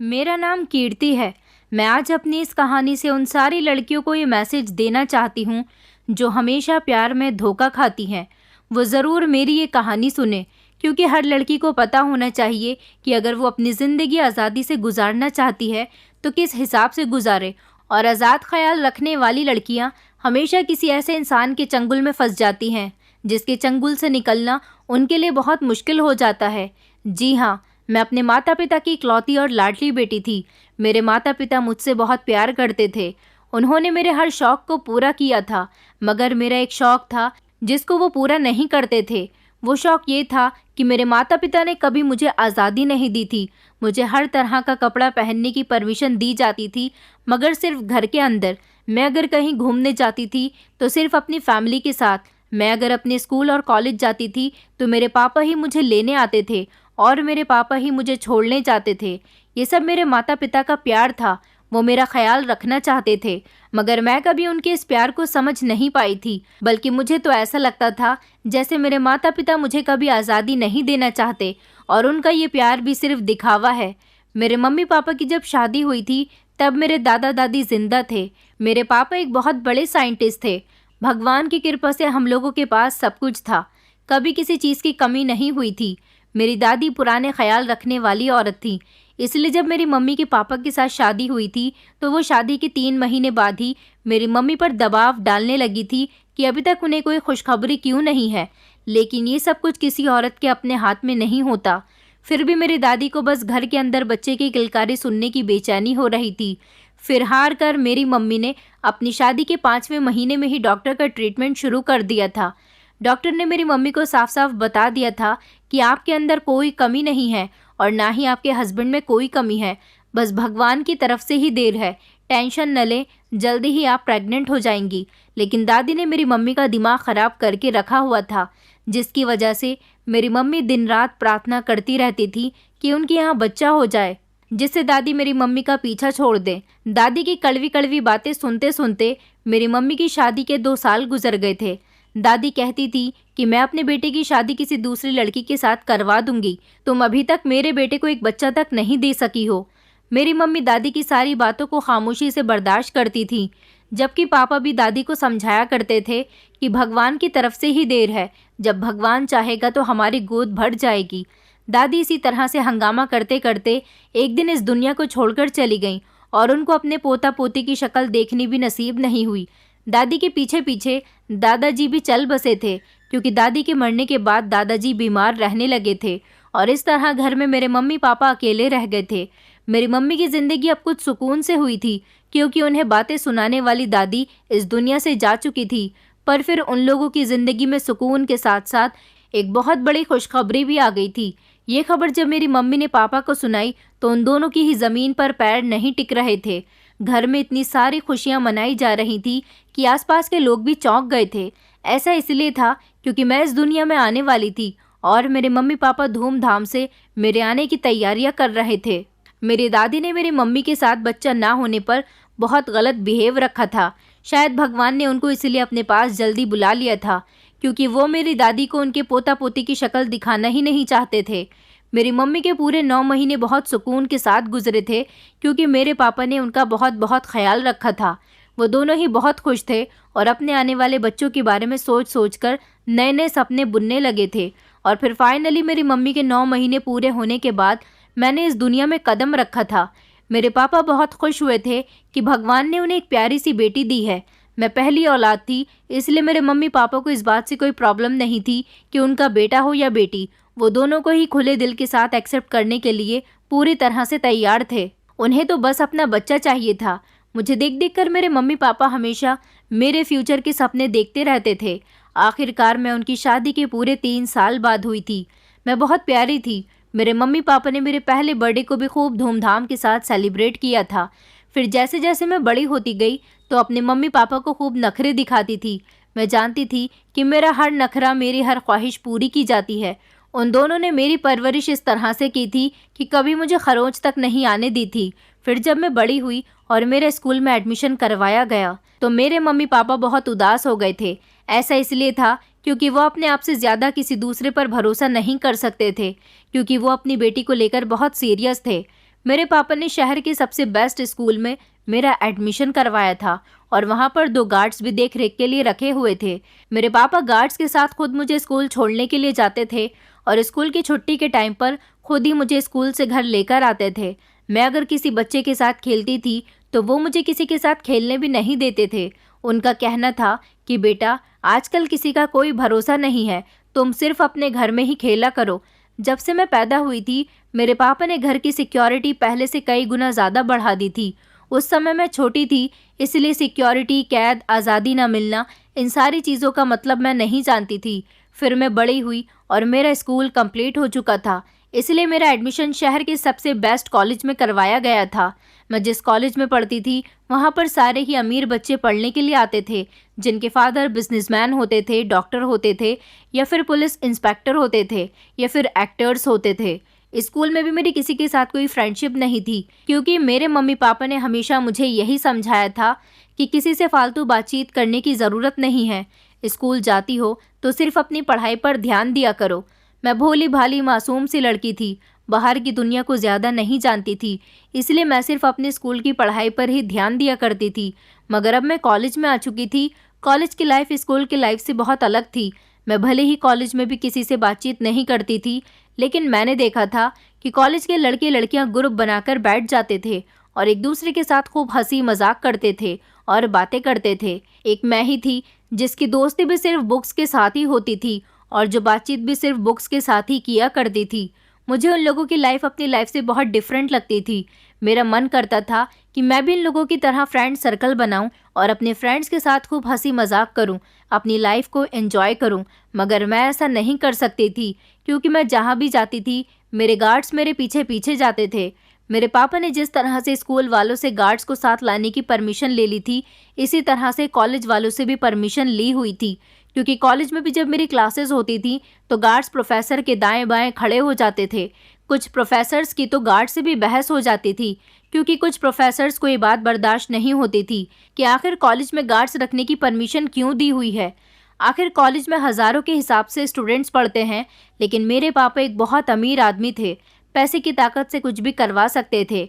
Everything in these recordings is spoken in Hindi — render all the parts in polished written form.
मेरा नाम कीर्ति है। मैं आज अपनी इस कहानी से उन सारी लड़कियों को ये मैसेज देना चाहती हूँ जो हमेशा प्यार में धोखा खाती हैं। वो ज़रूर मेरी ये कहानी सुने, क्योंकि हर लड़की को पता होना चाहिए कि अगर वो अपनी ज़िंदगी आज़ादी से गुजारना चाहती है तो किस हिसाब से गुजारे। और आज़ाद ख्याल रखने वाली लड़कियाँ हमेशा किसी ऐसे इंसान के चंगुल में फंस जाती हैं जिसके चंगुल से निकलना उनके लिए बहुत मुश्किल हो जाता है। जी हाँ, मैं अपने माता पिता की इकलौती और लाडली बेटी थी। मेरे माता पिता मुझसे बहुत प्यार करते थे। उन्होंने मेरे हर शौक़ को पूरा किया था, मगर मेरा एक शौक़ था जिसको वो पूरा नहीं करते थे। वो शौक़ ये था कि मेरे माता पिता ने कभी मुझे आज़ादी नहीं दी थी। मुझे हर तरह का कपड़ा पहनने की परमिशन दी जाती थी, मगर सिर्फ घर के अंदर। मैं अगर कहीं घूमने जाती थी तो सिर्फ अपनी फैमिली के साथ। मैं अगर अपने स्कूल और कॉलेज जाती थी तो मेरे पापा ही मुझे लेने आते थे और मेरे पापा ही मुझे छोड़ने जाते थे। ये सब मेरे माता पिता का प्यार था। वो मेरा ख्याल रखना चाहते थे, मगर मैं कभी उनके इस प्यार को समझ नहीं पाई थी। बल्कि मुझे तो ऐसा लगता था जैसे मेरे माता पिता मुझे कभी आज़ादी नहीं देना चाहते और उनका ये प्यार भी सिर्फ दिखावा है। मेरे मम्मी पापा की जब शादी हुई थी तब मेरे दादा दादी जिंदा थे। मेरे पापा एक बहुत बड़े साइंटिस्ट थे। भगवान की कृपा से हम लोगों के पास सब कुछ था, कभी किसी चीज़ की कमी नहीं हुई थी। मेरी दादी पुराने ख्याल रखने वाली औरत थी, इसलिए जब मेरी मम्मी के पापा के साथ शादी हुई थी तो वो शादी के 3 महीने बाद ही मेरी मम्मी पर दबाव डालने लगी थी कि अभी तक उन्हें कोई खुशखबरी क्यों नहीं है। लेकिन ये सब कुछ किसी औरत के अपने हाथ में नहीं होता। फिर भी मेरी दादी को बस घर के अंदर बच्चे की किलकारी सुनने की बेचैनी हो रही थी। फिर हार कर मेरी मम्मी ने अपनी शादी के 5वें महीने में ही डॉक्टर का ट्रीटमेंट शुरू कर दिया था। डॉक्टर ने मेरी मम्मी को साफ साफ बता दिया था कि आपके अंदर कोई कमी नहीं है और ना ही आपके हस्बैंड में कोई कमी है, बस भगवान की तरफ से ही देर है। टेंशन न लें, जल्दी ही आप प्रेग्नेंट हो जाएंगी। लेकिन दादी ने मेरी मम्मी का दिमाग ख़राब करके रखा हुआ था, जिसकी वजह से मेरी मम्मी दिन रात प्रार्थना करती रहती थी कि उनके यहाँ बच्चा हो जाए, जिससे दादी मेरी मम्मी का पीछा छोड़ दें। दादी की कड़वी कड़वी बातें सुनते सुनते मेरी मम्मी की शादी के 2 साल गुजर गए थे। दादी कहती थी कि मैं अपने बेटे की शादी किसी दूसरी लड़की के साथ करवा दूंगी, तुम अभी तक मेरे बेटे को एक बच्चा तक नहीं दे सकी हो। मेरी मम्मी दादी की सारी बातों को खामोशी से बर्दाश्त करती थी, जबकि पापा भी दादी को समझाया करते थे कि भगवान की तरफ से ही देर है, जब भगवान चाहेगा तो हमारी गोद भर जाएगी। दादी इसी तरह से हंगामा करते करते एक दिन इस दुनिया को छोड़कर चली गईं और उनको अपने पोता पोती की शक्ल देखनी भी नसीब नहीं हुई। दादी के पीछे पीछे दादाजी भी चल बसे थे, क्योंकि दादी के मरने के बाद दादाजी बीमार रहने लगे थे और इस तरह घर में मेरे मम्मी पापा अकेले रह गए थे। मेरी मम्मी की ज़िंदगी अब कुछ सुकून से हुई थी, क्योंकि उन्हें बातें सुनाने वाली दादी इस दुनिया से जा चुकी थी। पर फिर उन लोगों की ज़िंदगी में सुकून के साथ साथ एक बहुत बड़ी खुशखबरी भी आ गई थी। ये खबर जब मेरी मम्मी ने पापा को सुनाई तो उन दोनों की ही ज़मीन पर पैर नहीं टिक रहे थे। घर में इतनी सारी खुशियां मनाई जा रही थी कि आसपास के लोग भी चौंक गए थे। ऐसा इसलिए था क्योंकि मैं इस दुनिया में आने वाली थी और मेरे मम्मी पापा धूमधाम से मेरे आने की तैयारियां कर रहे थे। मेरी दादी ने मेरी मम्मी के साथ बच्चा ना होने पर बहुत गलत बिहेव रखा था। शायद भगवान ने उनको इसलिए अपने पास जल्दी बुला लिया था, क्योंकि वो मेरी दादी को उनके पोता पोती की शक्ल दिखाना ही नहीं चाहते थे। मेरी मम्मी के पूरे 9 महीने बहुत सुकून के साथ गुजरे थे, क्योंकि मेरे पापा ने उनका बहुत बहुत ख्याल रखा था। वो दोनों ही बहुत खुश थे और अपने आने वाले बच्चों के बारे में सोच सोच कर नए नए सपने बुनने लगे थे। और फिर फाइनली मेरी मम्मी के 9 महीने पूरे होने के बाद मैंने इस दुनिया में कदम रखा था। मेरे पापा बहुत खुश हुए थे कि भगवान ने उन्हें एक प्यारी सी बेटी दी है। मैं पहली औलाद थी, इसलिए मेरे मम्मी पापा को इस बात से कोई प्रॉब्लम नहीं थी कि उनका बेटा हो या बेटी। वो दोनों को ही खुले दिल के साथ एक्सेप्ट करने के लिए पूरी तरह से तैयार थे। उन्हें तो बस अपना बच्चा चाहिए था। मुझे देख देख कर मेरे मम्मी पापा हमेशा मेरे फ्यूचर के सपने देखते रहते थे। आखिरकार मैं उनकी शादी के पूरे 3 साल बाद हुई थी। मैं बहुत प्यारी थी। मेरे मम्मी पापा ने मेरे पहले बर्थडे को भी खूब धूमधाम के साथ सेलिब्रेट किया था। फिर जैसे जैसे मैं बड़ी होती गई तो अपने मम्मी पापा को खूब नखरे दिखाती थी। मैं जानती थी कि मेरा हर नखरा, मेरी हर ख्वाहिश पूरी की जाती है। उन दोनों ने मेरी परवरिश इस तरह से की थी कि कभी मुझे खरोंच तक नहीं आने दी थी। फिर जब मैं बड़ी हुई और मेरे स्कूल में एडमिशन करवाया गया तो मेरे मम्मी पापा बहुत उदास हो गए थे। ऐसा इसलिए था क्योंकि वो अपने आप से ज़्यादा किसी दूसरे पर भरोसा नहीं कर सकते थे, क्योंकि वो अपनी बेटी को लेकर बहुत सीरियस थे। मेरे पापा ने शहर के सबसे बेस्ट स्कूल में मेरा एडमिशन करवाया था और वहाँ पर 2 गार्ड्स भी देख रेख के लिए रखे हुए थे। मेरे पापा गार्ड्स के साथ खुद मुझे स्कूल छोड़ने के लिए जाते थे और स्कूल की छुट्टी के टाइम पर खुद ही मुझे स्कूल से घर लेकर आते थे। मैं अगर किसी बच्चे के साथ खेलती थी तो वो मुझे किसी के साथ खेलने भी नहीं देते थे। उनका कहना था कि बेटा, आजकल किसी का कोई भरोसा नहीं है, तुम सिर्फ अपने घर में ही खेला करो। जब से मैं पैदा हुई थी, मेरे पापा ने घर की सिक्योरिटी पहले से कई गुना ज़्यादा बढ़ा दी थी। उस समय मैं छोटी थी, इसलिए सिक्योरिटी, कैद, आज़ादी ना मिलना, इन सारी चीज़ों का मतलब मैं नहीं जानती थी। फिर मैं बड़ी हुई और मेरा स्कूल कंप्लीट हो चुका था, इसलिए मेरा एडमिशन शहर के सबसे बेस्ट कॉलेज में करवाया गया था। मैं जिस कॉलेज में पढ़ती थी वहाँ पर सारे ही अमीर बच्चे पढ़ने के लिए आते थे, जिनके फादर बिजनेसमैन होते थे, डॉक्टर होते थे, या फिर पुलिस इंस्पेक्टर होते थे, या फिर एक्टर्स होते थे। स्कूल में भी मेरी किसी के साथ कोई फ्रेंडशिप नहीं थी, क्योंकि मेरे मम्मी पापा ने हमेशा मुझे यही समझाया था कि किसी से फालतू बातचीत करने की ज़रूरत नहीं है। स्कूल जाती हो तो सिर्फ अपनी पढ़ाई पर ध्यान दिया करो। मैं भोली भाली मासूम सी लड़की थी, बाहर की दुनिया को ज़्यादा नहीं जानती थी, इसलिए मैं सिर्फ अपने स्कूल की पढ़ाई पर ही ध्यान दिया करती थी। मगर अब मैं कॉलेज में आ चुकी थी। कॉलेज की लाइफ स्कूल की लाइफ से बहुत अलग थी। मैं भले ही कॉलेज में भी किसी से बातचीत नहीं करती थी, लेकिन मैंने देखा था कि कॉलेज के लड़के लड़कियां ग्रुप बनाकर बैठ जाते थे और एक दूसरे के साथ खूब हंसी मजाक करते थे और बातें करते थे। एक मैं ही थी जिसकी दोस्ती भी सिर्फ बुक्स के साथ ही होती थी और जो बातचीत भी सिर्फ बुक्स के साथ ही किया करती थी। मुझे उन लोगों की लाइफ अपनी लाइफ से बहुत डिफरेंट लगती थी। मेरा मन करता था कि मैं भी इन लोगों की तरह फ्रेंड सर्कल बनाऊं और अपने फ्रेंड्स के साथ खूब हंसी मजाक करूं, अपनी लाइफ को एंजॉय करूं। मगर मैं ऐसा नहीं कर सकती थी, क्योंकि मैं जहां भी जाती थी मेरे गार्ड्स मेरे पीछे पीछे जाते थे। मेरे पापा ने जिस तरह से स्कूल वालों से गार्ड्स को साथ लाने की परमिशन ले ली थी, इसी तरह से कॉलेज वालों से भी परमिशन ली हुई थी, क्योंकि कॉलेज में भी जब मेरी क्लासेस होती थी तो गार्ड्स प्रोफेसर के दाएं बाएं खड़े हो जाते थे। कुछ प्रोफेसर्स की तो गार्ड से भी बहस हो जाती थी, क्योंकि कुछ प्रोफेसर्स को ये बात बर्दाश्त नहीं होती थी कि आखिर कॉलेज में गार्ड्स रखने की परमिशन क्यों दी हुई है। आखिर कॉलेज में हज़ारों के हिसाब से स्टूडेंट्स पढ़ते हैं, लेकिन मेरे पापा एक बहुत अमीर आदमी थे, पैसे की ताकत से कुछ भी करवा सकते थे।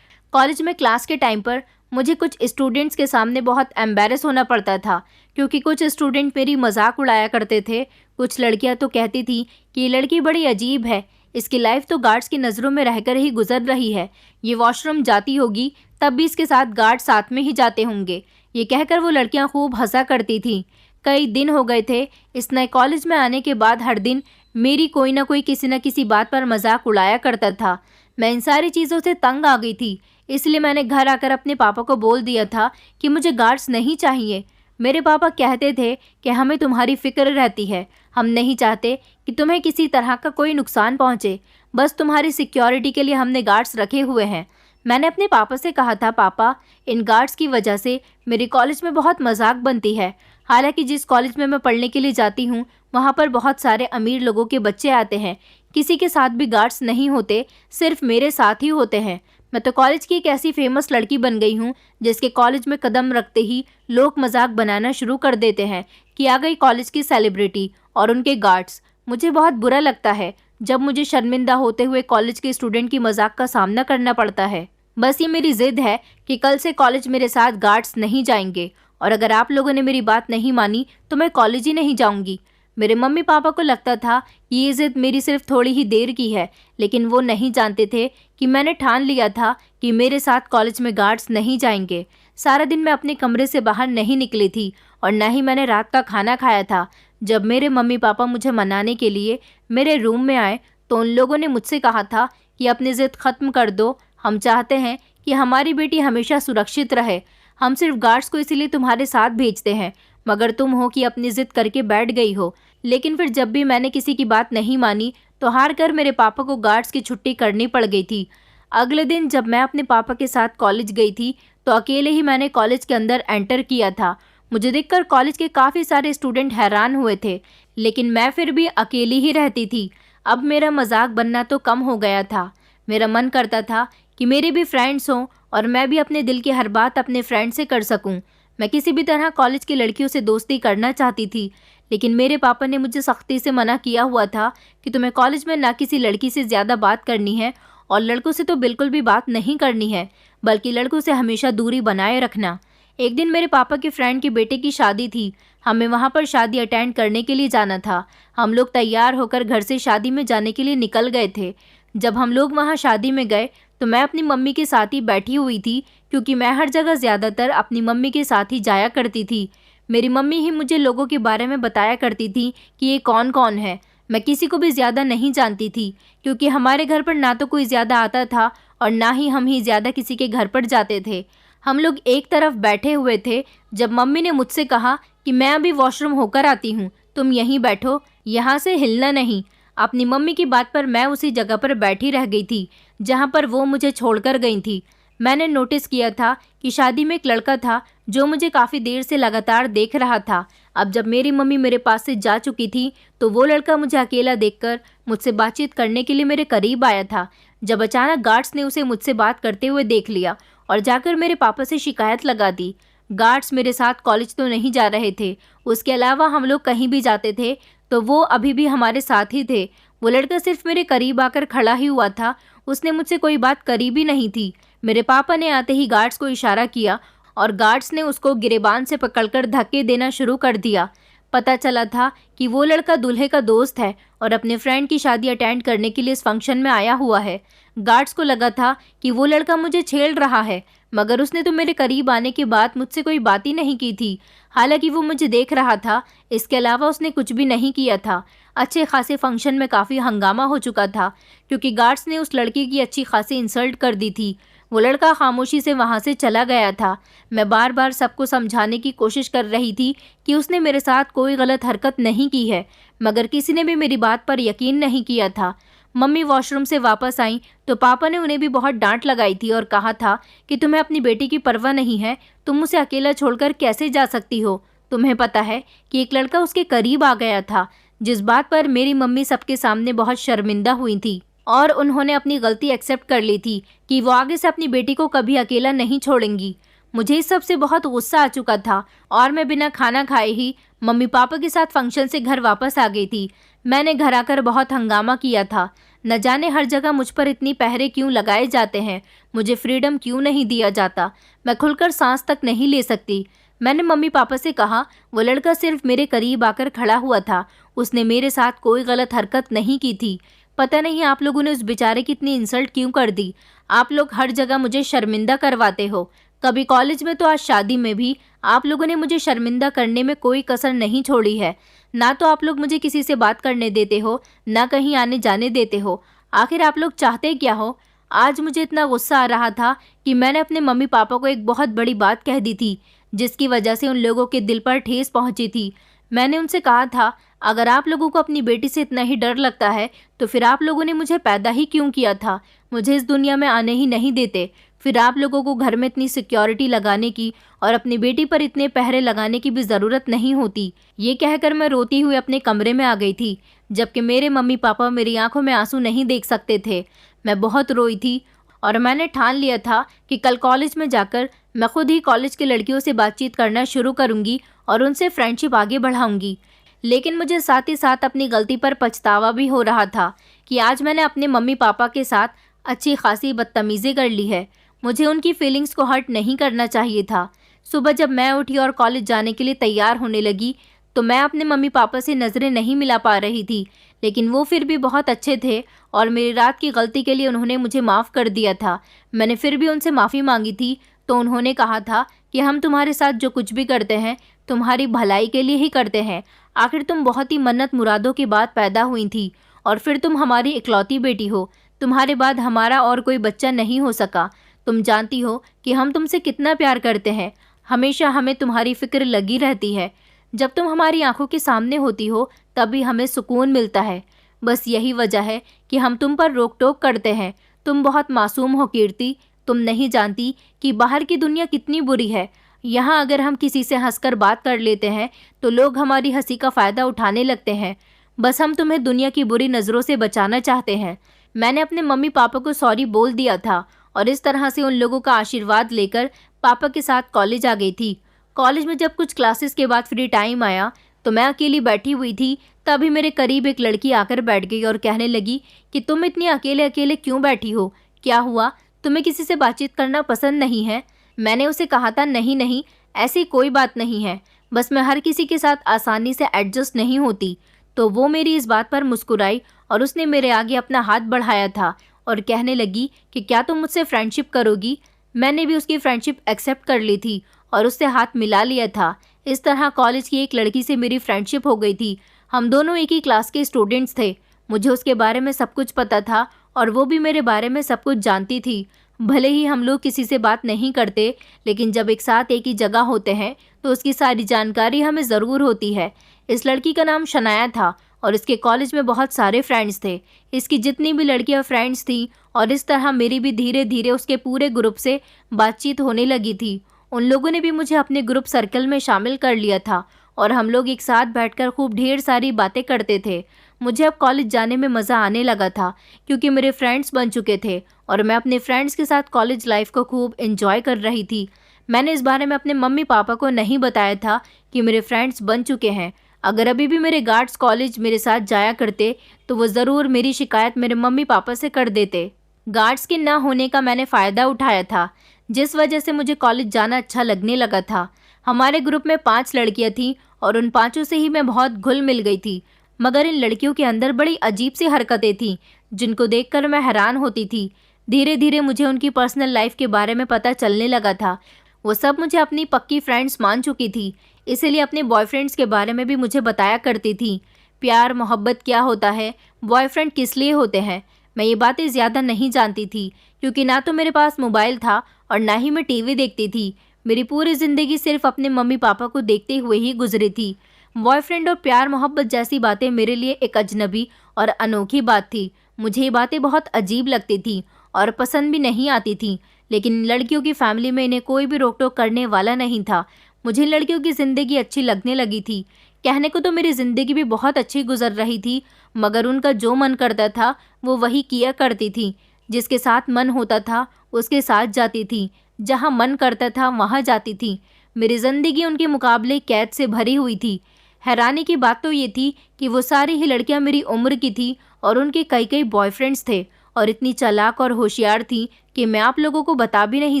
कॉलेज में क्लास के टाइम पर मुझे कुछ स्टूडेंट्स के सामने बहुत एम्बैरेस होना पड़ता था, क्योंकि कुछ स्टूडेंट मेरी मजाक उड़ाया करते थे। कुछ लड़कियां तो कहती थी कि ये लड़की बड़ी अजीब है, इसकी लाइफ तो गार्ड्स की नज़रों में रहकर ही गुजर रही है, ये वॉशरूम जाती होगी तब भी इसके साथ गार्ड साथ में ही जाते होंगे। ये कहकर वो लड़कियां खूब हंसा करती थीं। कई दिन हो गए थे इस नए कॉलेज में आने के बाद हर दिन मेरी कोई ना कोई किसी न किसी बात पर मजाक उड़ाया करता था। मैं इन सारी चीज़ों से तंग आ गई थी, इसलिए मैंने घर आकर अपने पापा को बोल दिया था कि मुझे गार्ड्स नहीं चाहिए। मेरे पापा कहते थे कि हमें तुम्हारी फिक्र रहती है, हम नहीं चाहते कि तुम्हें किसी तरह का कोई नुकसान पहुंचे, बस तुम्हारी सिक्योरिटी के लिए हमने गार्ड्स रखे हुए हैं। मैंने अपने पापा से कहा था, पापा, इन गार्ड्स की वजह से मेरे कॉलेज में बहुत मजाक बनती है। हालांकि जिस कॉलेज में मैं पढ़ने के लिए जाती हूँ वहाँ पर बहुत सारे अमीर लोगों के बच्चे आते हैं, किसी के साथ भी गार्ड्स नहीं होते, सिर्फ मेरे साथ ही होते हैं। मैं तो कॉलेज की एक ऐसी फेमस लड़की बन गई हूँ जिसके कॉलेज में कदम रखते ही लोग मजाक बनाना शुरू कर देते हैं कि आ गई कॉलेज की सेलिब्रिटी और उनके गार्ड्स। मुझे बहुत बुरा लगता है जब मुझे शर्मिंदा होते हुए कॉलेज के स्टूडेंट की मजाक का सामना करना पड़ता है। बस ये मेरी जिद है कि कल से कॉलेज मेरे साथ गार्ड्स नहीं जाएंगे, और अगर आप लोगों ने मेरी बात नहीं मानी तो मैं कॉलेज ही नहीं जाऊंगी। मेरे मम्मी पापा को लगता था कि ये जिद मेरी सिर्फ थोड़ी ही देर की है, लेकिन वो नहीं जानते थे कि मैंने ठान लिया था कि मेरे साथ कॉलेज में गार्ड्स नहीं जाएंगे। सारा दिन मैं अपने कमरे से बाहर नहीं निकली थी और न ही मैंने रात का खाना खाया था। जब मेरे मम्मी पापा मुझे मनाने के लिए मेरे रूम में आए तो उन लोगों ने मुझसे कहा था कि अपनी जिद ख़त्म कर दो, हम चाहते हैं कि हमारी बेटी हमेशा सुरक्षित रहे, हम सिर्फ गार्ड्स को इसीलिए तुम्हारे साथ भेजते हैं, मगर तुम हो कि अपनी जिद करके बैठ गई हो। लेकिन फिर जब भी मैंने किसी की बात नहीं मानी तो हार कर मेरे पापा को गार्ड्स की छुट्टी करनी पड़ गई थी। अगले दिन जब मैं अपने पापा के साथ कॉलेज गई थी तो अकेले ही मैंने कॉलेज के अंदर एंटर किया था। मुझे देखकर कॉलेज के काफ़ी सारे स्टूडेंट हैरान हुए थे, लेकिन मैं फिर भी अकेली ही रहती थी। अब मेरा मजाक बनना तो कम हो गया था। मेरा मन करता था कि मेरे भी फ्रेंड्स हों और मैं भी अपने दिल की हर बात अपने फ्रेंड से कर सकूं। मैं किसी भी तरह कॉलेज की लड़कियों से दोस्ती करना चाहती थी, लेकिन मेरे पापा ने मुझे सख्ती से मना किया हुआ था कि तुम्हें कॉलेज में ना किसी लड़की से ज़्यादा बात करनी है और लड़कों से तो बिल्कुल भी बात नहीं करनी है, बल्कि लड़कों से हमेशा दूरी बनाए रखना। एक दिन मेरे पापा के फ्रेंड के बेटे की शादी थी। हमें वहाँ पर शादी अटेंड करने के लिए जाना था। हम लोग तैयार होकर घर से शादी में जाने के लिए निकल गए थे। जब हम लोग वहाँ शादी में गए तो मैं अपनी मम्मी के साथ ही बैठी हुई थी, क्योंकि मैं हर जगह ज़्यादातर अपनी मम्मी के साथ ही जाया करती थी। मेरी मम्मी ही मुझे लोगों के बारे में बताया करती थी कि ये कौन कौन है। मैं किसी को भी ज़्यादा नहीं जानती थी, क्योंकि हमारे घर पर ना तो कोई ज़्यादा आता था और ना ही हम ही ज़्यादा किसी के घर पर जाते थे। हम लोग एक तरफ बैठे हुए थे जब मम्मी ने मुझसे कहा कि मैं अभी वॉशरूम होकर आती हूँ, तुम यहीं बैठो, यहाँ से हिलना नहीं। अपनी मम्मी की बात पर मैं उसी जगह पर बैठी रह गई थी जहाँ पर वो मुझे छोड़कर गई थी। मैंने नोटिस किया था कि शादी में एक लड़का था जो मुझे काफ़ी देर से लगातार देख रहा था। अब जब मेरी मम्मी मेरे पास से जा चुकी थी तो वो लड़का मुझे अकेला देखकर मुझसे बातचीत करने के लिए मेरे करीब आया था, जब अचानक गार्ड्स ने उसे मुझसे बात करते हुए देख लिया और जाकर मेरे पापा से शिकायत लगा दी। गार्ड्स मेरे साथ कॉलेज तो नहीं जा रहे थे, उसके अलावा हम लोग कहीं भी जाते थे तो वो अभी भी हमारे साथ ही थे। वो लड़का सिर्फ मेरे करीब आकर खड़ा ही हुआ था, उसने मुझसे कोई बात करी भी नहीं थी। मेरे पापा ने आते ही गार्ड्स को इशारा किया और गार्ड्स ने उसको गिरेबान से पकड़कर धक्के देना शुरू कर दिया। पता चला था कि वो लड़का दूल्हे का दोस्त है और अपने फ्रेंड की शादी अटेंड करने के लिए इस फंक्शन में आया हुआ है। गार्ड्स को लगा था कि वो लड़का मुझे छेड़ रहा है, मगर उसने तो मेरे करीब आने के बाद मुझसे कोई बात ही नहीं की थी। हालांकि वो मुझे देख रहा था, इसके अलावा उसने कुछ भी नहीं किया था। अच्छे खासे फंक्शन में काफ़ी हंगामा हो चुका था, क्योंकि गार्ड्स ने उस लड़की की अच्छी खासी इंसल्ट कर दी थी। वो लड़का खामोशी से वहाँ से चला गया था। मैं बार बार सबको समझाने की कोशिश कर रही थी कि उसने मेरे साथ कोई गलत हरकत नहीं की है, मगर किसी ने भी मेरी बात पर यकीन नहीं किया था। मम्मी वॉशरूम से वापस आई तो पापा ने उन्हें भी बहुत डांट लगाई थी और कहा था कि तुम्हें अपनी बेटी की परवाह नहीं है, तुम उसे अकेला छोड़कर कैसे जा सकती हो। तुम्हें पता है कि एक लड़का उसके करीब आ गया था, जिस बात पर मेरी मम्मी सबके सामने बहुत शर्मिंदा हुई थी और उन्होंने अपनी गलती एक्सेप्ट कर ली थी कि वो आगे से अपनी बेटी को कभी अकेला नहीं छोड़ेंगी। मुझे इस सब से बहुत गुस्सा आ चुका था और मैं बिना खाना खाए ही मम्मी पापा के साथ फंक्शन से घर वापस आ गई थी। मैंने घर आकर बहुत हंगामा किया था। न जाने हर जगह मुझ पर इतनी पहरे क्यों लगाए जाते हैं, मुझे फ्रीडम क्यों नहीं दिया जाता, मैं खुलकर सांस तक नहीं ले सकती। मैंने मम्मी पापा से कहा वो लड़का सिर्फ मेरे करीब आकर खड़ा हुआ था, उसने मेरे साथ कोई गलत हरकत नहीं की थी। पता नहीं आप लोगों ने उस बेचारे की इतनी इंसल्ट क्यों कर दी। आप लोग हर जगह मुझे शर्मिंदा करवाते हो, कभी कॉलेज में तो आज शादी में भी आप लोगों ने मुझे शर्मिंदा करने में कोई कसर नहीं छोड़ी है। ना तो आप लोग मुझे किसी से बात करने देते हो, ना कहीं आने जाने देते हो। आखिर आप लोग चाहते क्या हो। आज मुझे इतना गुस्सा आ रहा था कि मैंने अपने मम्मी पापा को एक बहुत बड़ी बात कह दी थी, जिसकी वजह से उन लोगों के दिल पर ठेस पहुंची थी। मैंने उनसे कहा था, अगर आप लोगों को अपनी बेटी से इतना ही डर लगता है तो फिर आप लोगों ने मुझे पैदा ही क्यों किया था, मुझे इस दुनिया में आने ही नहीं देते। फिर आप लोगों को घर में इतनी सिक्योरिटी लगाने की और अपनी बेटी पर इतने पहरे लगाने की भी ज़रूरत नहीं होती। ये कहकर मैं रोती हुई अपने कमरे में आ गई थी, जबकि मेरे मम्मी पापा मेरी आंखों में आंसू नहीं देख सकते थे। मैं बहुत रोई थी और मैंने ठान लिया था कि कल कॉलेज में जाकर मैं खुद ही कॉलेज की लड़कियों से बातचीत करना शुरू करूँगी और उनसे फ्रेंडशिप आगे बढ़ाऊँगी। लेकिन मुझे साथ ही साथ अपनी गलती पर पछतावा भी हो रहा था कि आज मैंने अपने मम्मी पापा के साथ अच्छी खासी बदतमीज़ी कर ली है। मुझे उनकी फीलिंग्स को हर्ट नहीं करना चाहिए था। सुबह जब मैं उठी और कॉलेज जाने के लिए तैयार होने लगी तो मैं अपने मम्मी पापा से नज़रें नहीं मिला पा रही थी, लेकिन वो फिर भी बहुत अच्छे थे और मेरी रात की गलती के लिए उन्होंने मुझे माफ़ कर दिया था। मैंने फिर भी उनसे माफ़ी मांगी थी तो उन्होंने कहा था कि हम तुम्हारे साथ जो कुछ भी करते हैं तुम्हारी भलाई के लिए ही करते हैं। आखिर तुम बहुत ही मन्नत मुरादों के बाद पैदा हुई थी और फिर तुम हमारी इकलौती बेटी हो। तुम्हारे बाद हमारा और कोई बच्चा नहीं हो सका। तुम जानती हो कि हम तुमसे कितना प्यार करते हैं, हमेशा हमें तुम्हारी फिक्र लगी रहती है। जब तुम हमारी आंखों के सामने होती हो तभी हमें सुकून मिलता है। बस यही वजह है कि हम तुम पर रोक टोक करते हैं। तुम बहुत मासूम हो कीर्ति, तुम नहीं जानती कि बाहर की दुनिया कितनी बुरी है। यहाँ अगर हम किसी से हंसकर बात कर लेते हैं तो लोग हमारी हंसी का फ़ायदा उठाने लगते हैं। बस हम तुम्हें दुनिया की बुरी नज़रों से बचाना चाहते हैं। मैंने अपने मम्मी पापा को सॉरी बोल दिया था और इस तरह से उन लोगों का आशीर्वाद लेकर पापा के साथ कॉलेज आ गई थी। कॉलेज में जब कुछ क्लासेस के बाद फ्री टाइम आया तो मैं अकेली बैठी हुई थी। तभी मेरे करीब एक लड़की आकर बैठ गई और कहने लगी कि तुम इतनी अकेले अकेले क्यों बैठी हो, क्या हुआ, तुम्हें किसी से बातचीत करना पसंद नहीं है? मैंने उसे कहा था नहीं नहीं, ऐसी कोई बात नहीं है, बस मैं हर किसी के साथ आसानी से एडजस्ट नहीं होती। तो वो मेरी इस बात पर मुस्कुराई और उसने मेरे आगे अपना हाथ बढ़ाया था और कहने लगी कि क्या तुम मुझसे फ्रेंडशिप करोगी? मैंने भी उसकी फ्रेंडशिप एक्सेप्ट कर ली थी और उससे हाथ मिला लिया था। इस तरह कॉलेज की एक लड़की से मेरी फ्रेंडशिप हो गई थी। हम दोनों एक ही क्लास के स्टूडेंट्स थे। मुझे उसके बारे में सब कुछ पता था और वो भी मेरे बारे में सब कुछ जानती थी। भले ही हम लोग किसी से बात नहीं करते, लेकिन जब एक साथ एक ही जगह होते हैं तो उसकी सारी जानकारी हमें ज़रूर होती है। इस लड़की का नाम शनाया था और इसके कॉलेज में बहुत सारे फ्रेंड्स थे। इसकी जितनी भी लड़कियां फ्रेंड्स थी और इस तरह मेरी भी धीरे धीरे उसके पूरे ग्रुप से बातचीत होने लगी थी। उन लोगों ने भी मुझे अपने ग्रुप सर्कल में शामिल कर लिया था और हम लोग एक साथ बैठकर खूब ढेर सारी बातें करते थे। मुझे अब कॉलेज जाने में मज़ा आने लगा था क्योंकि मेरे फ्रेंड्स बन चुके थे और मैं अपने फ्रेंड्स के साथ कॉलेज लाइफ को खूब एंजॉय कर रही थी। मैंने इस बारे में अपने मम्मी पापा को नहीं बताया था कि मेरे फ्रेंड्स बन चुके हैं। अगर अभी भी मेरे गार्ड्स कॉलेज मेरे साथ जाया करते तो वो ज़रूर मेरी शिकायत मेरे मम्मी पापा से कर देते। गार्ड्स के ना होने का मैंने फ़ायदा उठाया था, जिस वजह से मुझे कॉलेज जाना अच्छा लगने लगा था। हमारे ग्रुप में 5 लड़कियां थीं और उन 5 से ही मैं बहुत घुल मिल गई थी। मगर इन लड़कियों के अंदर बड़ी अजीब सी हरकतें थीं जिनको देखकर मैं हैरान होती थी। धीरे धीरे मुझे उनकी पर्सनल लाइफ के बारे में पता चलने लगा था। वो सब मुझे अपनी पक्की फ्रेंड्स मान चुकी थी, इसीलिए अपने बॉयफ्रेंड्स के बारे में भी मुझे बताया करती थी। प्यार मोहब्बत क्या होता है, बॉयफ्रेंड किस लिए होते हैं, मैं ये बातें ज़्यादा नहीं जानती थी क्योंकि ना तो मेरे पास मोबाइल था और ना ही मैं टीवी देखती थी। मेरी पूरी ज़िंदगी सिर्फ अपने मम्मी पापा को देखते हुए ही गुजरी थी। बॉयफ्रेंड और प्यार मोहब्बत जैसी बातें मेरे लिए एक अजनबी और अनोखी बात थी। मुझे ये बातें बहुत अजीब लगती थी और पसंद भी नहीं आती थी, लेकिन लड़कियों की फैमिली में इन्हें कोई भी रोक टोक करने वाला नहीं था। मुझे लड़कियों की ज़िंदगी अच्छी लगने लगी थी। कहने को तो मेरी ज़िंदगी भी बहुत अच्छी गुजर रही थी, मगर उनका जो मन करता था वो वही किया करती थी। जिसके साथ मन होता था उसके साथ जाती थी, जहाँ मन करता था वहाँ जाती थी। मेरी ज़िंदगी उनके मुकाबले कैद से भरी हुई थी। हैरानी की बात तो ये थी कि वो सारी ही लड़कियाँ मेरी उम्र की थी और उनके कई कई बॉयफ्रेंड्स थे और इतनी चालाक और होशियार थी कि मैं आप लोगों को बता भी नहीं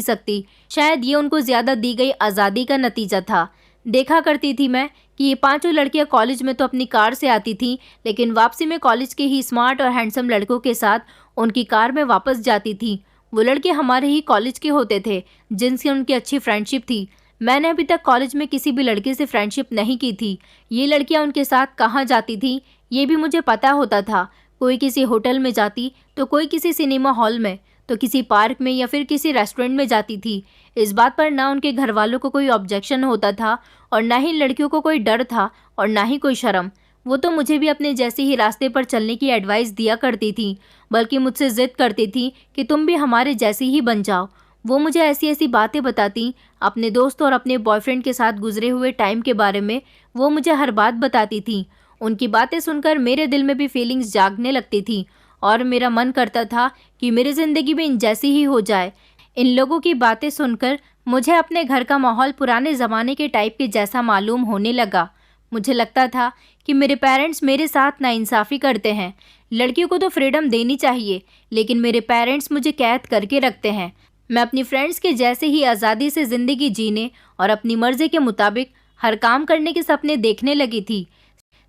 सकती। शायद ये उनको ज़्यादा दी गई आज़ादी का नतीजा था। देखा करती थी मैं कि ये 5 लड़कियां कॉलेज में तो अपनी कार से आती थीं, लेकिन वापसी में कॉलेज के ही स्मार्ट और हैंडसम लड़कों के साथ उनकी कार में वापस जाती थीं। वो लड़के हमारे ही कॉलेज के होते थे जिनसे उनकी अच्छी फ्रेंडशिप थी। मैंने अभी तक कॉलेज में किसी भी लड़के से फ्रेंडशिप नहीं की थी। ये लड़कियाँ उनके साथ कहाँ जाती थी ये भी मुझे पता होता था। कोई किसी होटल में जाती तो कोई किसी सिनेमा हॉल में, तो किसी पार्क में या फिर किसी रेस्टोरेंट में जाती थी। इस बात पर ना उनके घर वालों को कोई ऑब्जेक्शन होता था और ना ही लड़कियों को कोई डर था और ना ही कोई शर्म। वो तो मुझे भी अपने जैसे ही रास्ते पर चलने की एडवाइस दिया करती थी, बल्कि मुझसे ज़िद करती थी कि तुम भी हमारे जैसी ही बन जाओ। वो मुझे ऐसी ऐसी बातें बताती अपने दोस्त और अपने बॉयफ्रेंड के साथ गुजरे हुए टाइम के बारे में। वो मुझे हर बात बताती थी। उनकी बातें सुनकर मेरे दिल में भी फीलिंग्स जागने लगती थी और मेरा मन करता था कि मेरी ज़िंदगी भी इन जैसी ही हो जाए। इन लोगों की बातें सुनकर मुझे अपने घर का माहौल पुराने ज़माने के टाइप के जैसा मालूम होने लगा। मुझे लगता था कि मेरे पेरेंट्स मेरे साथ नाइंसाफ़ी करते हैं। लड़कियों को तो फ्रीडम देनी चाहिए, लेकिन मेरे पेरेंट्स मुझे कैद करके रखते हैं। मैं अपनी फ्रेंड्स के जैसे ही आज़ादी से ज़िंदगी जीने और अपनी मर्ज़ी के मुताबिक हर काम करने के सपने देखने लगी थी।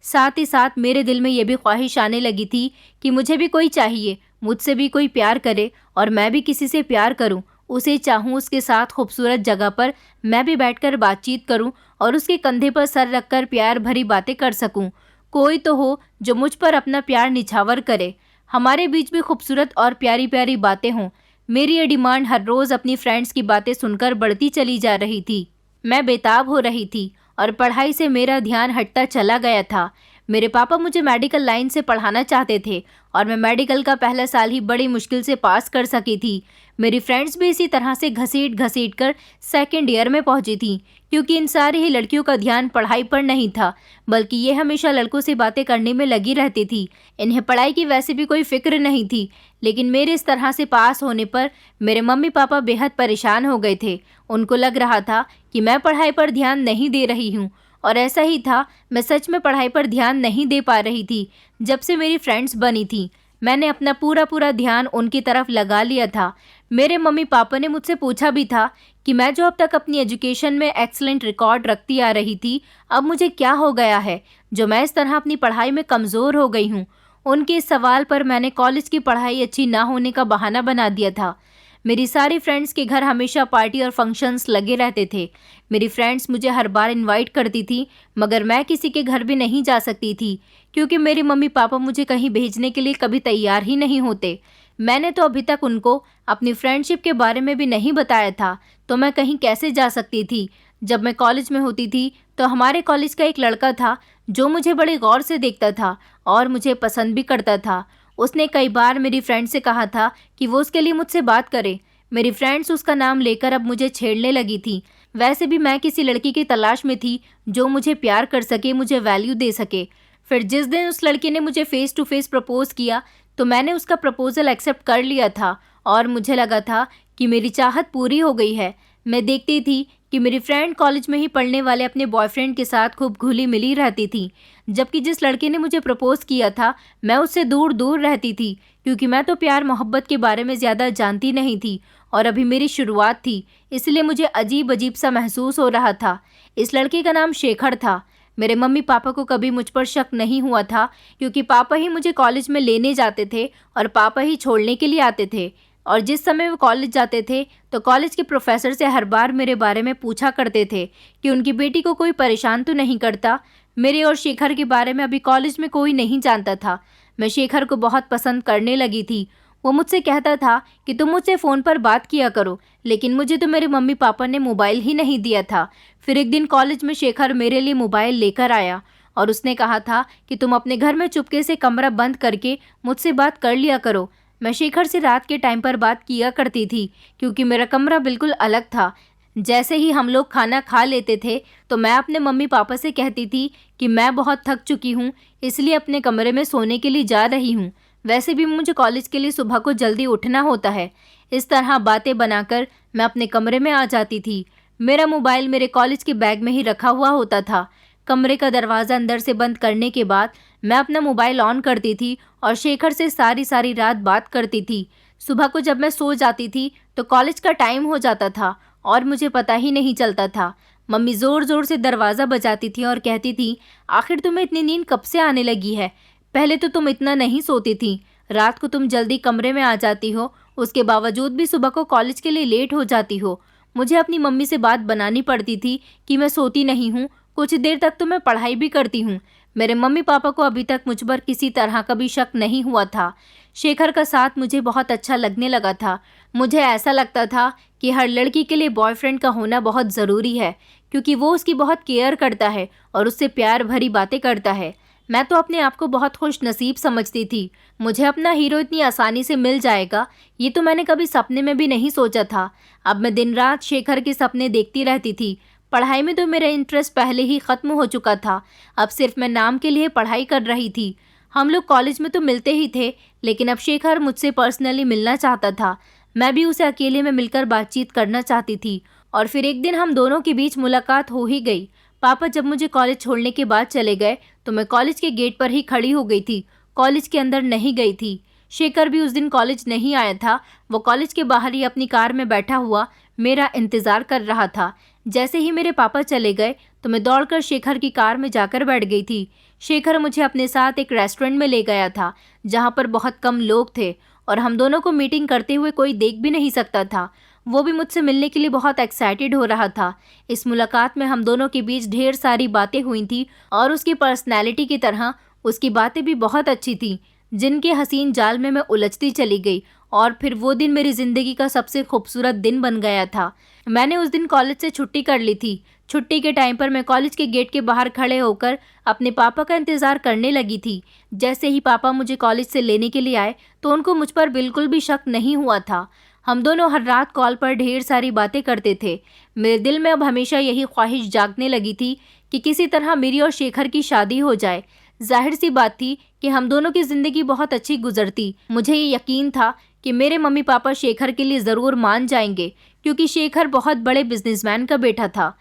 साथ ही साथ मेरे दिल में ये भी ख्वाहिश आने लगी थी कि मुझे भी कोई चाहिए, मुझसे भी कोई प्यार करे और मैं भी किसी से प्यार करूं, उसे चाहूं, उसके साथ खूबसूरत जगह पर मैं भी बैठकर बातचीत करूं और उसके कंधे पर सर रखकर प्यार भरी बातें कर सकूं। कोई तो हो जो मुझ पर अपना प्यार निछावर करे, हमारे बीच भी खूबसूरत और प्यारी प्यारी बातें हों। मेरी ये डिमांड हर रोज़ अपनी फ्रेंड्स की बातें सुनकर बढ़ती चली जा रही थी। मैं बेताब हो रही थी और पढ़ाई से मेरा ध्यान हटता चला गया था। मेरे पापा मुझे मेडिकल लाइन से पढ़ाना चाहते थे और मैं मेडिकल का पहला साल ही बड़ी मुश्किल से पास कर सकी थी। मेरी फ्रेंड्स भी इसी तरह से घसीट घसीट कर सेकेंड ईयर में पहुंची थी, क्योंकि इन सारी ही लड़कियों का ध्यान पढ़ाई पर नहीं था, बल्कि ये हमेशा लड़कों से बातें करने में लगी रहती थी। इन्हें पढ़ाई की वैसे भी कोई फिक्र नहीं थी, लेकिन मेरे इस तरह से पास होने पर मेरे मम्मी पापा बेहद परेशान हो गए थे। उनको लग रहा था कि मैं पढ़ाई पर ध्यान नहीं दे रही हूँ और ऐसा ही था, मैं सच में पढ़ाई पर ध्यान नहीं दे पा रही थी। जब से मेरी फ्रेंड्स बनी थी मैंने अपना पूरा ध्यान उनकी तरफ लगा लिया था। मेरे मम्मी पापा ने मुझसे पूछा भी था कि मैं जो अब तक अपनी एजुकेशन में एक्सीलेंट रिकॉर्ड रखती आ रही थी, अब मुझे क्या हो गया है जो मैं इस तरह अपनी पढ़ाई में कमज़ोर हो गई हूँ। उनके इस सवाल पर मैंने कॉलेज की पढ़ाई अच्छी ना होने का बहाना बना दिया था। मेरी सारी फ्रेंड्स के घर हमेशा पार्टी और फंक्शंस लगे रहते थे। मेरी फ्रेंड्स मुझे हर बार इनवाइट करती थी, मगर मैं किसी के घर भी नहीं जा सकती थी क्योंकि मेरे मम्मी पापा मुझे कहीं भेजने के लिए कभी तैयार ही नहीं होते। मैंने तो अभी तक उनको अपनी फ्रेंडशिप के बारे में भी नहीं बताया था, तो मैं कहीं कैसे जा सकती थी। जब मैं कॉलेज में होती थी तो हमारे कॉलेज का एक लड़का था जो मुझे बड़े गौर से देखता था और मुझे पसंद भी करता था। उसने कई बार मेरी फ्रेंड से कहा था कि वो उसके लिए मुझसे बात करे। मेरी फ्रेंड्स उसका नाम लेकर अब मुझे छेड़ने लगी थी। वैसे भी मैं किसी लड़की की तलाश में थी जो मुझे प्यार कर सके, मुझे वैल्यू दे सके। फिर जिस दिन उस लड़की ने मुझे फेस टू फेस प्रपोज किया तो मैंने उसका प्रपोजल एक्सेप्ट कर लिया था और मुझे लगा था कि मेरी चाहत पूरी हो गई है। मैं देखती थी कि मेरी फ्रेंड कॉलेज में ही पढ़ने वाले अपने बॉयफ्रेंड के साथ खूब घुली मिली रहती थी, जबकि जिस लड़के ने मुझे प्रपोज किया था मैं उससे दूर दूर रहती थी क्योंकि मैं तो प्यार मोहब्बत के बारे में ज़्यादा जानती नहीं थी और अभी मेरी शुरुआत थी, इसलिए मुझे अजीब अजीब सा महसूस हो रहा था। इस लड़के का नाम शेखर था। मेरे मम्मी पापा को कभी मुझ पर शक नहीं हुआ था क्योंकि पापा ही मुझे कॉलेज में लेने जाते थे और पापा ही छोड़ने के लिए आते थे। और जिस समय वो कॉलेज जाते थे तो कॉलेज के प्रोफेसर से हर बार मेरे बारे में पूछा करते थे कि उनकी बेटी को कोई परेशान तो नहीं करता। मेरे और शेखर के बारे में अभी कॉलेज में कोई नहीं जानता था। मैं शेखर को बहुत पसंद करने लगी थी। वो मुझसे कहता था कि तुम मुझसे फ़ोन पर बात किया करो, लेकिन मुझे तो मेरे मम्मी पापा ने मोबाइल ही नहीं दिया था। फिर एक दिन कॉलेज में शेखर मेरे लिए मोबाइल लेकर आया और उसने कहा था कि तुम अपने घर में चुपके से कमरा बंद करके मुझसे बात कर लिया करो। मैं शेखर से रात के टाइम पर बात किया करती थी क्योंकि मेरा कमरा बिल्कुल अलग था। जैसे ही हम लोग खाना खा लेते थे तो मैं अपने मम्मी पापा से कहती थी कि मैं बहुत थक चुकी हूँ, इसलिए अपने कमरे में सोने के लिए जा रही हूँ। वैसे भी मुझे कॉलेज के लिए सुबह को जल्दी उठना होता है। इस तरह बातें बनाकर मैं अपने कमरे में आ जाती थी। मेरा मोबाइल मेरे कॉलेज के बैग में ही रखा हुआ होता था। कमरे का दरवाज़ा अंदर से बंद करने के बाद मैं अपना मोबाइल ऑन करती थी और शेखर से सारी रात बात करती थी। सुबह को जब मैं सो जाती थी तो कॉलेज का टाइम हो जाता था और मुझे पता ही नहीं चलता था। मम्मी ज़ोर ज़ोर से दरवाज़ा बजाती थी और कहती थी, आखिर तुम्हें इतनी नींद कब से आने लगी है? पहले तो तुम इतना नहीं सोती थी। रात को तुम जल्दी कमरे में आ जाती हो, उसके बावजूद भी सुबह को कॉलेज के लिए लेट हो जाती हो। मुझे अपनी मम्मी से बात बनानी पड़ती थी कि मैं सोती नहीं हूँ, कुछ देर तक तो मैं पढ़ाई भी करती हूँ। मेरे मम्मी पापा को अभी तक मुझ पर किसी तरह का भी शक नहीं हुआ था। शेखर का साथ मुझे बहुत अच्छा लगने लगा था। मुझे ऐसा लगता था कि हर लड़की के लिए बॉयफ्रेंड का होना बहुत ज़रूरी है क्योंकि वो उसकी बहुत केयर करता है और उससे प्यार भरी बातें करता है। मैं तो अपने आप को बहुत खुश नसीब समझती थी। मुझे अपना हीरो इतनी आसानी से मिल जाएगा, ये तो मैंने कभी सपने में भी नहीं सोचा था। अब मैं दिन रात शेखर के सपने देखती रहती थी। पढ़ाई में तो मेरा इंटरेस्ट पहले ही ख़त्म हो चुका था। अब सिर्फ मैं नाम के लिए पढ़ाई कर रही थी। हम लोग कॉलेज में तो मिलते ही थे, लेकिन अब शेखर मुझसे पर्सनली मिलना चाहता था। मैं भी उसे अकेले में मिलकर बातचीत करना चाहती थी और फिर एक दिन हम दोनों के बीच मुलाकात हो ही गई। पापा जब मुझे कॉलेज छोड़ने के बाद चले गए तो मैं कॉलेज के गेट पर ही खड़ी हो गई थी, कॉलेज के अंदर नहीं गई थी। शेखर भी उस दिन कॉलेज नहीं आया था। वो कॉलेज के बाहर ही अपनी कार में बैठा हुआ मेरा इंतज़ार कर रहा था। जैसे ही मेरे पापा चले गए तो मैं दौड़कर शेखर की कार में जाकर बैठ गई थी। शेखर मुझे अपने साथ एक रेस्टोरेंट में ले गया था जहाँ पर बहुत कम लोग थे और हम दोनों को मीटिंग करते हुए कोई देख भी नहीं सकता था। वो भी मुझसे मिलने के लिए बहुत एक्साइटेड हो रहा था। इस मुलाकात में हम दोनों के बीच ढेर सारी बातें हुई थी और उसकी पर्सनैलिटी की तरह उसकी बातें भी बहुत अच्छी थी, जिनके हसीन जाल में मैं उलझती चली गई। और फिर वो दिन मेरी ज़िंदगी का सबसे खूबसूरत दिन बन गया था। मैंने उस दिन कॉलेज से छुट्टी कर ली थी। छुट्टी के टाइम पर मैं कॉलेज के गेट के बाहर खड़े होकर अपने पापा का इंतज़ार करने लगी थी। जैसे ही पापा मुझे कॉलेज से लेने के लिए आए तो उनको मुझ पर बिल्कुल भी शक नहीं हुआ था। हम दोनों हर रात कॉल पर ढेर सारी बातें करते थे। मेरे दिल में अब हमेशा यही ख्वाहिश जागने लगी थी कि किसी तरह मेरी और शेखर की शादी हो जाए। जाहिर सी बात थी कि हम दोनों की ज़िंदगी बहुत अच्छी गुजरती। मुझे ये यकीन था कि मेरे मम्मी पापा शेखर के लिए ज़रूर मान जाएंगे क्योंकि शेखर बहुत बड़े बिजनेसमैन का बेटा था।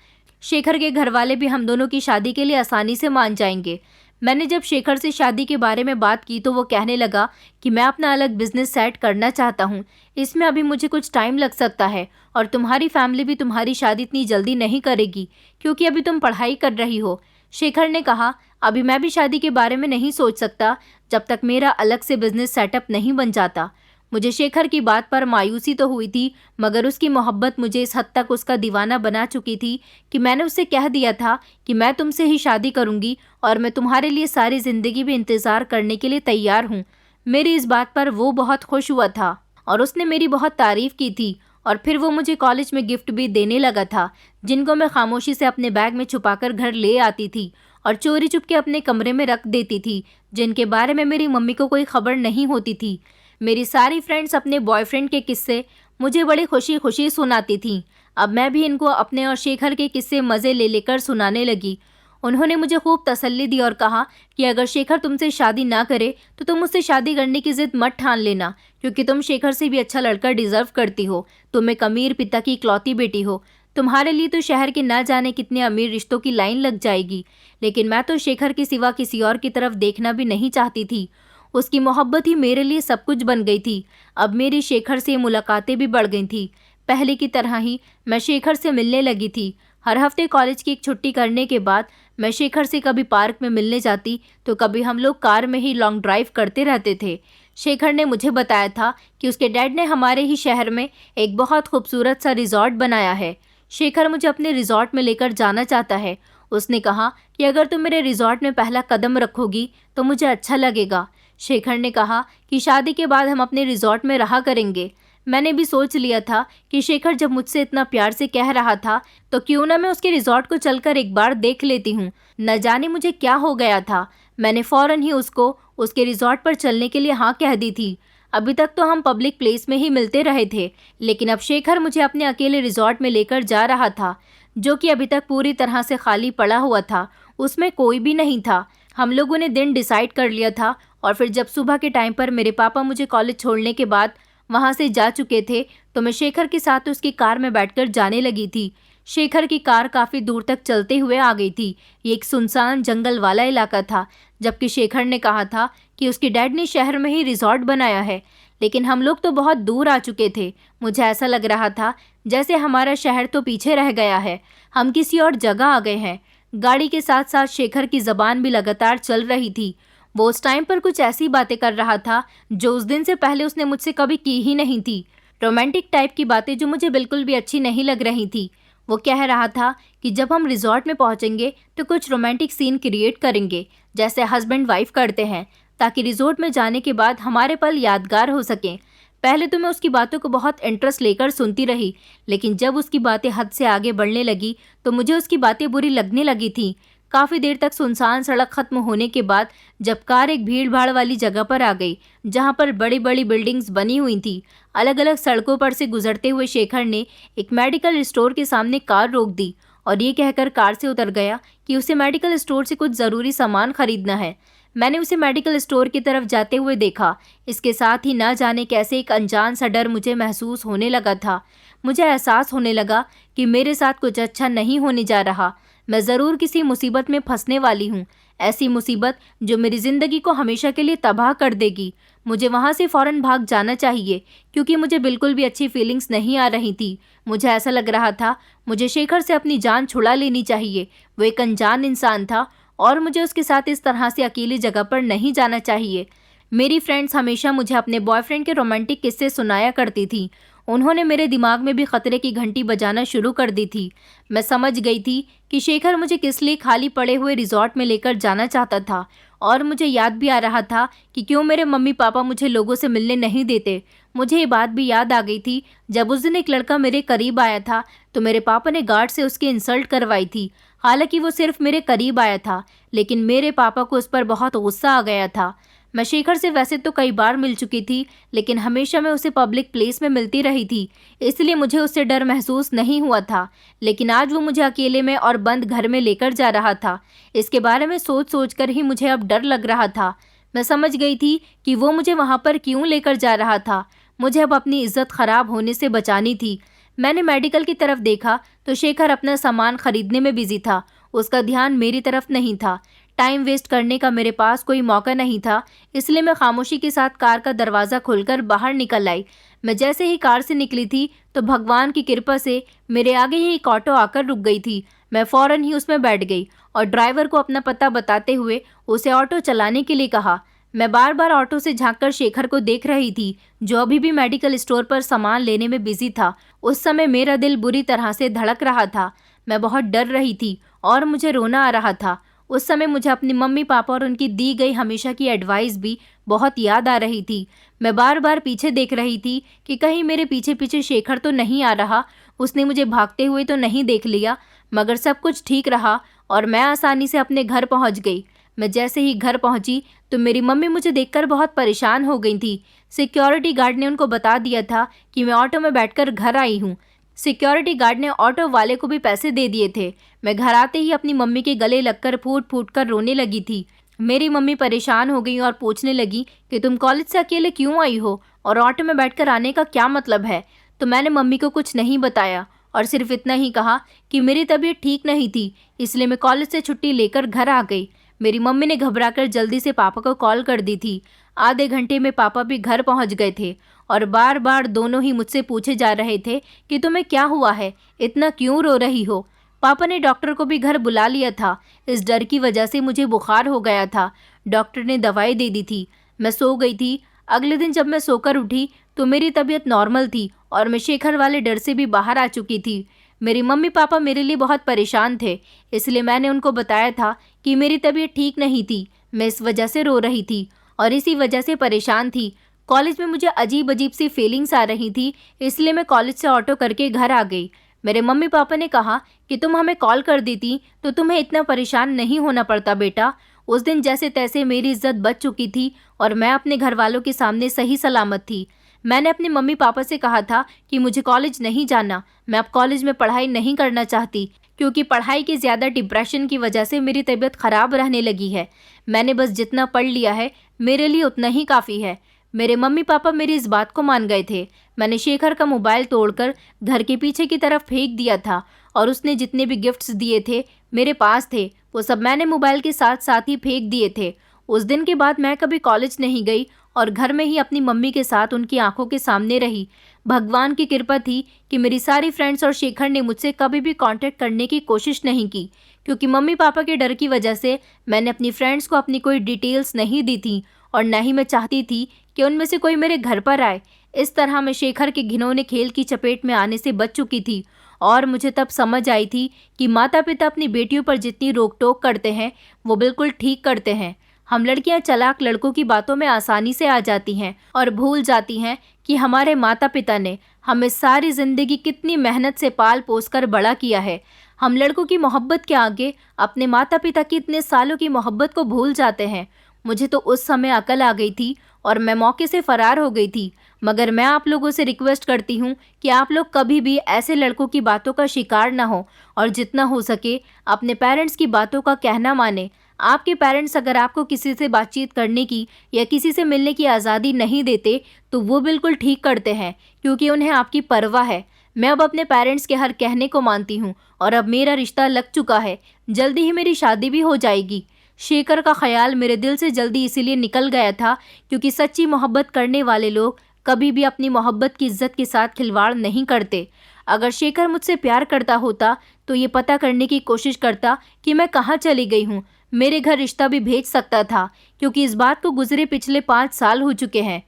शेखर के घर वाले भी हम दोनों की शादी के लिए आसानी से मान जाएंगे। मैंने जब शेखर से शादी के बारे में बात की तो वो कहने लगा कि मैं अपना अलग बिजनेस सेट करना चाहता हूँ, इसमें अभी मुझे कुछ टाइम लग सकता है और तुम्हारी फैमिली भी तुम्हारी शादी इतनी जल्दी नहीं करेगी क्योंकि अभी तुम पढ़ाई कर रही हो। शेखर ने कहा, अभी मैं भी शादी के बारे में नहीं सोच सकता जब तक मेरा अलग से बिजनेस सेटअप नहीं बन जाता। मुझे शेखर की बात पर मायूसी तो हुई थी, मगर उसकी मोहब्बत मुझे इस हद तक उसका दीवाना बना चुकी थी कि मैंने उससे कह दिया था कि मैं तुमसे ही शादी करूंगी और मैं तुम्हारे लिए सारी ज़िंदगी भी इंतज़ार करने के लिए तैयार हूँ। मेरी इस बात पर वो बहुत खुश हुआ था और उसने मेरी बहुत तारीफ़ की थी और फिर वो मुझे कॉलेज में गिफ्ट भी देने लगा था, जिनको मैं खामोशी से अपने बैग में छुपाकर घर ले आती थी और चोरी चुपके अपने कमरे में रख देती थी, जिनके बारे में मेरी मम्मी को कोई खबर नहीं होती थी। मेरी सारी फ्रेंड्स अपने बॉयफ्रेंड के किस्से मुझे बड़ी खुशी खुशी सुनाती थीं। अब मैं भी इनको अपने और शेखर के किस्से मज़े ले लेकर सुनाने लगी। उन्होंने मुझे खूब तसल्ली दी और कहा कि अगर शेखर तुमसे शादी ना करे तो तुम उससे शादी करने की ज़िद मत ठान लेना, क्योंकि तुम शेखर से भी अच्छा लड़का डिज़र्व करती हो। तुम एक अमीर पिता की इकलौती बेटी हो। तुम्हारे लिए तो शहर के ना जाने कितने अमीर रिश्तों की लाइन लग जाएगी, लेकिन मैं तो शेखर के सिवा किसी और की तरफ देखना भी नहीं चाहती थी। उसकी मोहब्बत ही मेरे लिए सब कुछ बन गई थी। अब मेरी शेखर से मुलाकातें भी बढ़ गई थी। पहले की तरह ही मैं शेखर से मिलने लगी थी। हर हफ्ते कॉलेज की एक छुट्टी करने के बाद मैं शेखर से कभी पार्क में मिलने जाती तो कभी हम लोग कार में ही लॉन्ग ड्राइव करते रहते थे। शेखर ने मुझे बताया था कि उसके डैड ने हमारे ही शहर में एक बहुत खूबसूरत सा रिजॉर्ट बनाया है। शेखर मुझे अपने रिजॉर्ट में लेकर जाना चाहता है। उसने कहा कि अगर तुम मेरे रिजॉर्ट में पहला कदम रखोगी तो मुझे अच्छा लगेगा। शेखर ने कहा कि शादी के बाद हम अपने रिजॉर्ट में रहा करेंगे। मैंने भी सोच लिया था कि शेखर जब मुझसे इतना प्यार से कह रहा था तो क्यों ना मैं उसके रिजॉर्ट को चलकर एक बार देख लेती हूँ। न जाने मुझे क्या हो गया था, मैंने फ़ौरन ही उसको उसके रिजॉर्ट पर चलने के लिए हाँ कह दी थी। अभी तक तो हम पब्लिक प्लेस में ही मिलते रहे थे, लेकिन अब शेखर मुझे अपने अकेले रिजॉर्ट में लेकर जा रहा था, जो कि अभी तक पूरी तरह से खाली पड़ा हुआ था। उसमें कोई भी नहीं था। हम लोगों ने दिन डिसाइड कर लिया था और फिर जब सुबह के टाइम पर मेरे पापा मुझे कॉलेज छोड़ने के बाद वहाँ से जा चुके थे तो मैं शेखर के साथ उसकी कार में बैठकर जाने लगी थी। शेखर की कार काफ़ी दूर तक चलते हुए आ गई थी। ये एक सुनसान जंगल वाला इलाका था, जबकि शेखर ने कहा था कि उसके डैड ने शहर में ही रिजॉर्ट बनाया है, लेकिन हम लोग तो बहुत दूर आ चुके थे। मुझे ऐसा लग रहा था जैसे हमारा शहर तो पीछे रह गया है, हम किसी और जगह आ गए हैं। गाड़ी के साथ साथ शेखर की ज़बान भी लगातार चल रही थी। वो उस टाइम पर कुछ ऐसी बातें कर रहा था जो उस दिन से पहले उसने मुझसे कभी की ही नहीं थी। रोमांटिक टाइप की बातें जो मुझे बिल्कुल भी अच्छी नहीं लग रही थी। वो कह रहा था कि जब हम रिजॉर्ट में पहुंचेंगे तो कुछ रोमांटिक सीन क्रिएट करेंगे, जैसे हस्बैंड वाइफ करते हैं, ताकि रिजॉर्ट में जाने के बाद हमारे पल यादगार हो सकें। पहले तो मैं उसकी बातों को बहुत इंटरेस्ट लेकर सुनती रही, लेकिन जब उसकी बातें हद से आगे बढ़ने लगी तो मुझे उसकी बातें बुरी लगने लगी थी। काफ़ी देर तक सुनसान सड़क खत्म होने के बाद जब कार एक भीड़ भाड़ वाली जगह पर आ गई, जहां पर बड़ी बड़ी बिल्डिंग्स बनी हुई थी, अलग अलग सड़कों पर से गुजरते हुए शेखर ने एक मेडिकल स्टोर के सामने कार रोक दी और ये कहकर कार से उतर गया कि उसे मेडिकल स्टोर से कुछ ज़रूरी सामान खरीदना है। मैंने उसे मेडिकल स्टोर की तरफ जाते हुए देखा। इसके साथ ही ना जाने कैसे एक अनजान सा डर मुझे महसूस होने लगा था। मुझे एहसास होने लगा कि मेरे साथ कुछ अच्छा नहीं होने जा रहा। मैं ज़रूर किसी मुसीबत में फंसने वाली हूँ, ऐसी मुसीबत जो मेरी ज़िंदगी को हमेशा के लिए तबाह कर देगी। मुझे वहाँ से फ़ौरन भाग जाना चाहिए, क्योंकि मुझे बिल्कुल भी अच्छी फीलिंग्स नहीं आ रही थी। मुझे ऐसा लग रहा था मुझे शेखर से अपनी जान छुड़ा लेनी चाहिए। वो एक अनजान इंसान था और मुझे उसके साथ इस तरह से अकेली जगह पर नहीं जाना चाहिए। मेरी फ्रेंड्स हमेशा मुझे अपने बॉयफ्रेंड के रोमांटिक किस्से सुनाया करती थी। उन्होंने मेरे दिमाग में भी खतरे की घंटी बजाना शुरू कर दी थी। मैं समझ गई थी कि शेखर मुझे किस लिए खाली पड़े हुए रिजॉर्ट में लेकर जाना चाहता था, और मुझे याद भी आ रहा था कि क्यों मेरे मम्मी पापा मुझे लोगों से मिलने नहीं देते। मुझे ये बात भी याद आ गई थी, जब उस दिन एक लड़का मेरे करीब आया था तो मेरे पापा ने गार्ड से उसकी इंसल्ट करवाई थी। हालांकि वो सिर्फ मेरे करीब आया था, लेकिन मेरे पापा को उस पर बहुत गुस्सा आ गया था। मैं शेखर से वैसे तो कई बार मिल चुकी थी, लेकिन हमेशा मैं उसे पब्लिक प्लेस में मिलती रही थी, इसलिए मुझे उससे डर महसूस नहीं हुआ था। लेकिन आज वो मुझे अकेले में और बंद घर में लेकर जा रहा था। इसके बारे में सोच सोच कर ही मुझे अब डर लग रहा था। मैं समझ गई थी कि वो मुझे वहाँ पर क्यों लेकर जा रहा था। मुझे अब अपनी इज्जत ख़राब होने से बचानी थी। मैंने मेडिकल की तरफ देखा तो शेखर अपना सामान खरीदने में बिजी था। उसका ध्यान मेरी तरफ नहीं था। टाइम वेस्ट करने का मेरे पास कोई मौका नहीं था, इसलिए मैं खामोशी के साथ कार का दरवाज़ा खोलकर बाहर निकल आई। मैं जैसे ही कार से निकली थी तो भगवान की कृपा से मेरे आगे ही एक ऑटो आकर रुक गई थी। मैं फ़ौरन ही उसमें बैठ गई और ड्राइवर को अपना पता बताते हुए उसे ऑटो चलाने के लिए कहा। मैं बार बार ऑटो से झांककर शेखर को देख रही थी, जो अभी भी मेडिकल स्टोर पर सामान लेने में बिजी था। उस समय मेरा दिल बुरी तरह से धड़क रहा था। मैं बहुत डर रही थी और मुझे रोना आ रहा था। उस समय मुझे अपनी मम्मी पापा और उनकी दी गई हमेशा की एडवाइस भी बहुत याद आ रही थी। मैं बार बार पीछे देख रही थी कि कहीं मेरे पीछे पीछे शेखर तो नहीं आ रहा, उसने मुझे भागते हुए तो नहीं देख लिया। मगर सब कुछ ठीक रहा और मैं आसानी से अपने घर पहुंच गई। मैं जैसे ही घर पहुंची तो मेरी मम्मी मुझे देखकर बहुत परेशान हो गई थी। सिक्योरिटी गार्ड ने उनको बता दिया था कि मैं ऑटो में बैठकर घर आई हूँ। सिक्योरिटी गार्ड ने ऑटो वाले को भी पैसे दे दिए थे। मैं घर आते ही अपनी मम्मी के गले लगकर फूट फूट कर रोने लगी थी। मेरी मम्मी परेशान हो गई और पूछने लगी कि तुम कॉलेज से अकेले क्यों आई हो और ऑटो में बैठकर आने का क्या मतलब है। तो मैंने मम्मी को कुछ नहीं बताया और सिर्फ इतना ही कहा कि मेरी तबीयत ठीक नहीं थी, इसलिए मैं कॉलेज से छुट्टी लेकर घर आ गई। मेरी मम्मी ने घबराकर जल्दी से पापा को कॉल कर दी थी। आधे घंटे में पापा भी घर पहुंच गए थे और बार बार दोनों ही मुझसे पूछे जा रहे थे कि तुम्हें क्या हुआ है, इतना क्यों रो रही हो। पापा ने डॉक्टर को भी घर बुला लिया था। इस डर की वजह से मुझे बुखार हो गया था। डॉक्टर ने दवाई दे दी थी। मैं सो गई थी। अगले दिन जब मैं सोकर उठी तो मेरी तबीयत नॉर्मल थी और मैं शेखर वाले डर से भी बाहर आ चुकी थी। मेरी मम्मी पापा मेरे लिए बहुत परेशान थे, इसलिए मैंने उनको बताया था कि मेरी तबीयत ठीक नहीं थी। मैं इस वजह से रो रही थी और इसी वजह से परेशान थी। कॉलेज में मुझे अजीब अजीब सी फीलिंग्स आ रही थी, इसलिए मैं कॉलेज से ऑटो करके घर आ गई। मेरे मम्मी पापा ने कहा कि तुम हमें कॉल कर देती तो तुम्हें इतना परेशान नहीं होना पड़ता बेटा। उस दिन जैसे तैसे मेरी इज्जत बच चुकी थी और मैं अपने घर वालों के सामने सही सलामत थी। मैंने अपने मम्मी पापा से कहा था कि मुझे कॉलेज नहीं जाना, मैं अब कॉलेज में पढ़ाई नहीं करना चाहती, क्योंकि पढ़ाई की ज़्यादा डिप्रेशन की वजह से मेरी तबीयत ख़राब रहने लगी है। मैंने बस जितना पढ़ लिया है मेरे लिए उतना ही काफ़ी है। मेरे मम्मी पापा मेरी इस बात को मान गए थे। मैंने शेखर का मोबाइल तोड़कर घर के पीछे की तरफ फेंक दिया था और उसने जितने भी गिफ्ट्स दिए थे मेरे पास थे, वो सब मैंने मोबाइल के साथ साथ ही फेंक दिए थे। उस दिन के बाद मैं कभी कॉलेज नहीं गई और घर में ही अपनी मम्मी के साथ उनकी आंखों के सामने रही। भगवान की कृपा थी कि मेरी सारी फ्रेंड्स और शेखर ने मुझसे कभी भी कांटेक्ट करने की कोशिश नहीं की, क्योंकि मम्मी पापा के डर की वजह से मैंने अपनी फ्रेंड्स को अपनी कोई डिटेल्स नहीं दी थी और न ही मैं चाहती थी कि उनमें से कोई मेरे घर पर आए। इस तरह मैं शेखर के घिनौने खेल की चपेट में आने से बच चुकी थी और मुझे तब समझ आई थी कि माता पिता अपनी बेटियों पर जितनी रोक टोक करते हैं वो बिल्कुल ठीक करते हैं। हम लड़कियां चालाक लड़कों की बातों में आसानी से आ जाती हैं और भूल जाती हैं कि हमारे माता पिता ने हमें सारी ज़िंदगी कितनी मेहनत से पाल पोस कर बड़ा किया है। हम लड़कों की मोहब्बत के आगे अपने माता पिता की इतने सालों की मोहब्बत को भूल जाते हैं। मुझे तो उस समय अकल आ गई थी और मैं मौके से फ़रार हो गई थी। मगर मैं आप लोगों से रिक्वेस्ट करती हूँ कि आप लोग कभी भी ऐसे लड़कों की बातों का शिकार ना हो और जितना हो सके अपने पेरेंट्स की बातों का कहना माने। आपके पेरेंट्स अगर आपको किसी से बातचीत करने की या किसी से मिलने की आज़ादी नहीं देते तो वो बिल्कुल ठीक करते हैं, क्योंकि उन्हें आपकी परवाह है। मैं अब अपने पेरेंट्स के हर कहने को मानती हूँ और अब मेरा रिश्ता लग चुका है। जल्दी ही मेरी शादी भी हो जाएगी। शेखर का ख्याल मेरे दिल से जल्दी इसीलिए निकल गया था क्योंकि सच्ची मोहब्बत करने वाले लोग कभी भी अपनी मोहब्बत की इज्जत के साथ खिलवाड़ नहीं करते। अगर शेखर मुझसे प्यार करता होता तो ये पता करने की कोशिश करता कि मैं कहाँ चली गई हूँ। मेरे घर रिश्ता भी भेज सकता था, क्योंकि इस बात को गुजरे पिछले 5 साल हो चुके हैं।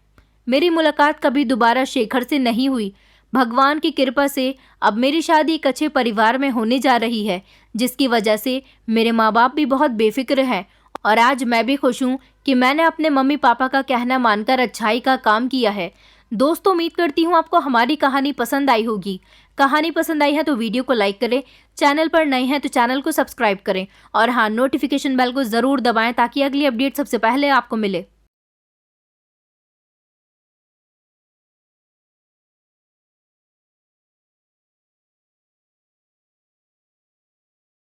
मेरी मुलाकात कभी दोबारा शेखर से नहीं हुई। भगवान की कृपा से अब मेरी शादी एक अच्छे परिवार में होने जा रही है, जिसकी वजह से मेरे माँ बाप भी बहुत बेफिक्र हैं और आज मैं भी खुश हूँ कि मैंने अपने मम्मी पापा का कहना मानकर अच्छाई का काम किया है। दोस्तों, उम्मीद करती हूँ आपको हमारी कहानी पसंद आई होगी। कहानी पसंद आई है तो वीडियो को लाइक करें, चैनल पर नए हैं तो चैनल को सब्सक्राइब करें और हाँ, नोटिफिकेशन बेल को ज़रूर दबाएं ताकि अगली अपडेट सबसे पहले आपको मिले।